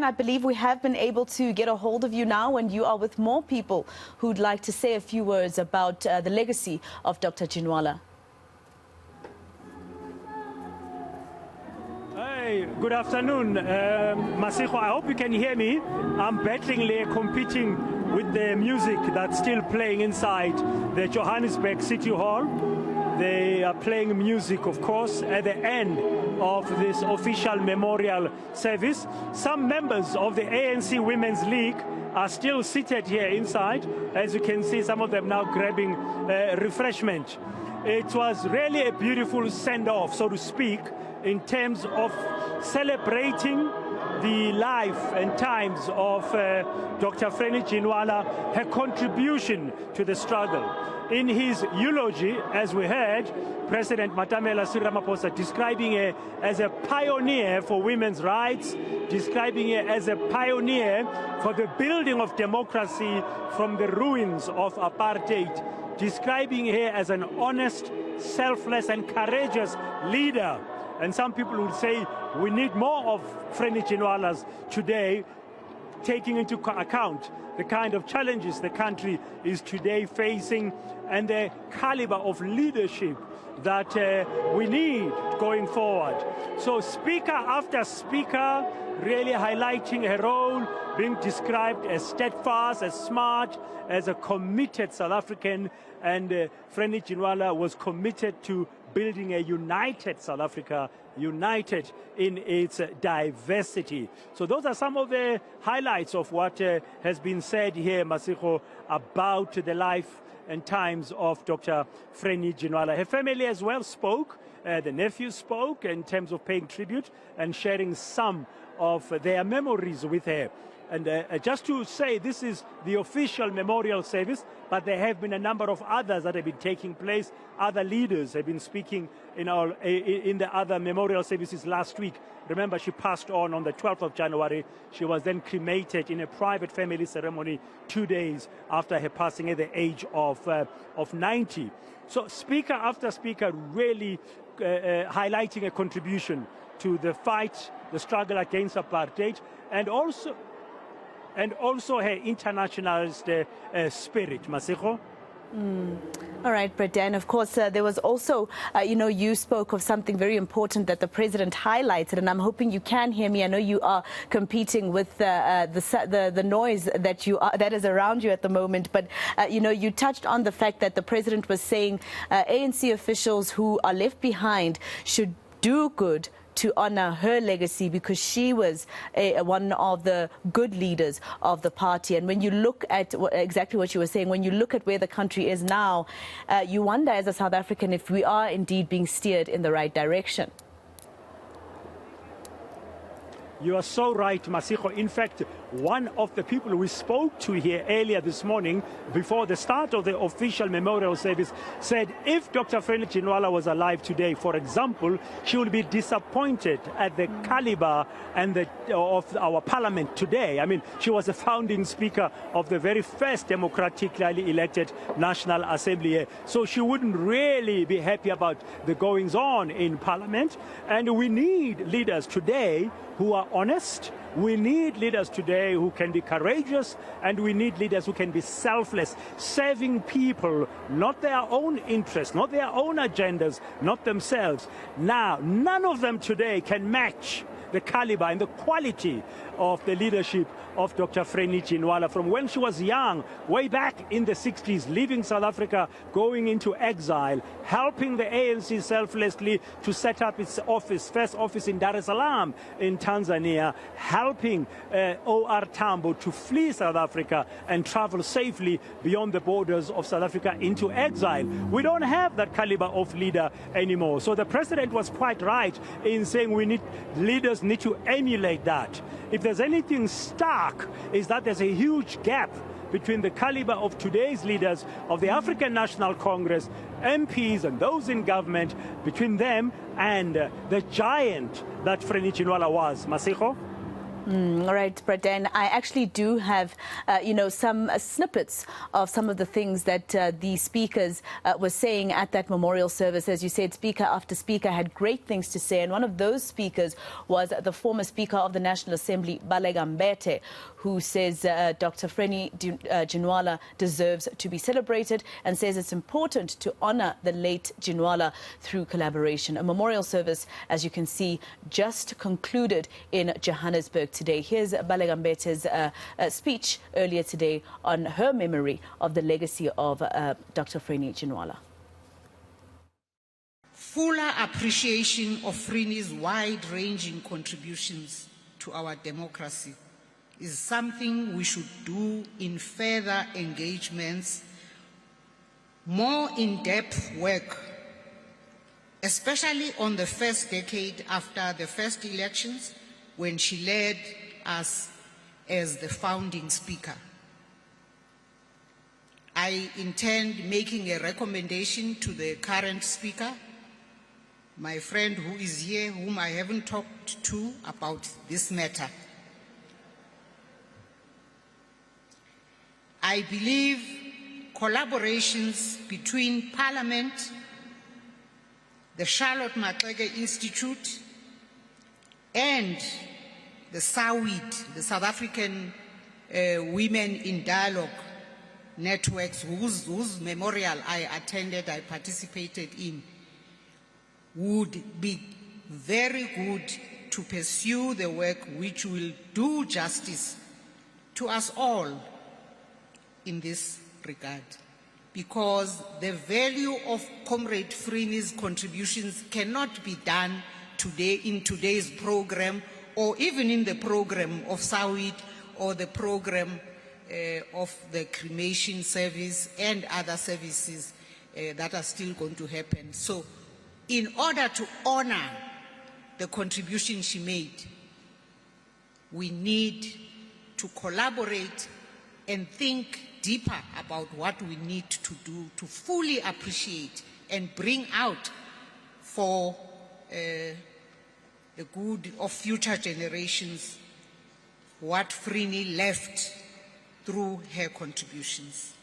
I believe we have been able to get a hold of you now, and you are with more people who'd like to say a few words about the legacy of Dr. Ginwala. Hey, good afternoon, Masiho. I hope you can hear me. I'm battlingly competing with the music that's still playing inside the Johannesburg City Hall. They are playing music, of course, at the end of this official memorial service. Some members of the ANC Women's League are still seated here inside. As you can see, some of them now grabbing refreshment. It was really a beautiful send-off, so to speak, in terms of celebrating the life and times of Dr. Frene Ginwala, her contribution to the struggle. In his eulogy, as we heard, President Matamela Ramaphosa describing her as a pioneer for women's rights, describing her as a pioneer for the building of democracy from the ruins of apartheid, describing her as an honest, selfless and courageous leader. And some people would say we need more of Frene Ginwala's today, taking into account the kind of challenges the country is today facing and the caliber of leadership that we need going forward. So speaker after speaker really highlighting her role, being described as steadfast, as smart, as a committed South African, and Frene Ginwala was committed to building a united South Africa, united in its diversity. So those are some of the highlights of what has been said here, Masiho, about the life and times of Dr. Frene Ginwala. Her family as well spoke. The nephew spoke in terms of paying tribute and sharing some of their memories with her. And just to say, this is the official memorial service, but there have been a number of others that have been taking place. Other leaders have been speaking in the other memorial services last week. Remember, she passed on the 12th of January. She was then cremated in a private family ceremony 2 days after her passing at the age of 90. So speaker after speaker really highlighting a contribution to the fight, the struggle against apartheid, and also her internationalist spirit, Masiho. All right, Bredan. Of course, there was also, you spoke of something very important that the president highlighted, and I'm hoping you can hear me. I know you are competing with the noise that is around you at the moment, but you touched on the fact that the president was saying ANC officials who are left behind should do good to honor her legacy, because she was one of the good leaders of the party. And when you look at exactly what you were saying, when you look at where the country is now, you wonder as a South African if we are indeed being steered in the right direction. You are so right, Masiho. In fact, one of the people we spoke to here earlier this morning, before the start of the official memorial service, said if Dr. Frene Ginwala was alive today, for example, she would be disappointed at the caliber and of our parliament today. I mean, she was the founding speaker of the very first democratically elected National Assembly here. So she wouldn't really be happy about the goings-on in parliament. And we need leaders today who are honest. We need leaders today who can be courageous, and we need leaders who can be selfless, serving people, not their own interests, not their own agendas, not themselves. Now, none of them today can match the caliber and the quality of the leadership of Dr. Frene Ginwala from when she was young, way back in the 60s, leaving South Africa, going into exile, helping the ANC selflessly to set up its first office in Dar es Salaam in Tanzania, helping O.R. Tambo to flee South Africa and travel safely beyond the borders of South Africa into exile. We don't have that caliber of leader anymore. So the president was quite right in saying leaders need to emulate that. If there's anything stark, is that there's a huge gap between the caliber of today's leaders of the African National Congress, MPs and those in government, between them and the giant that Frene Ginwala was. Masiho? All right, Braden, I actually do have, some snippets of some of the things that the speakers were saying at that memorial service. As you said, speaker after speaker had great things to say, and one of those speakers was the former Speaker of the National Assembly, Baleka Mbete, who says Dr. Frene Ginwala deserves to be celebrated and says it's important to honor the late Ginwala through collaboration. A memorial service, as you can see, just concluded in Johannesburg today. Here's Baleka Mbete's speech earlier today on her memory of the legacy of Dr. Frene Ginwala. Fuller appreciation of Frene's wide-ranging contributions to our democracy is something we should do in further engagements, more in-depth work, especially on the first decade after the first elections, when she led us as the founding speaker. I intend making a recommendation to the current speaker, my friend who is here, whom I haven't talked to about this matter. I believe collaborations between Parliament, the Charlotte Maxeke Institute, and the SAWID, the South African Women in Dialogue Networks, whose memorial I attended, I participated in, would be very good to pursue the work which will do justice to us all in this regard. Because the value of Comrade Frene's contributions cannot be done today in today's program, or even in the program of SAWID or the program of the cremation service and other services that are still going to happen. So in order to honor the contribution she made, we need to collaborate and think deeper about what we need to do to fully appreciate and bring out for the good of future generations what Frene left through her contributions.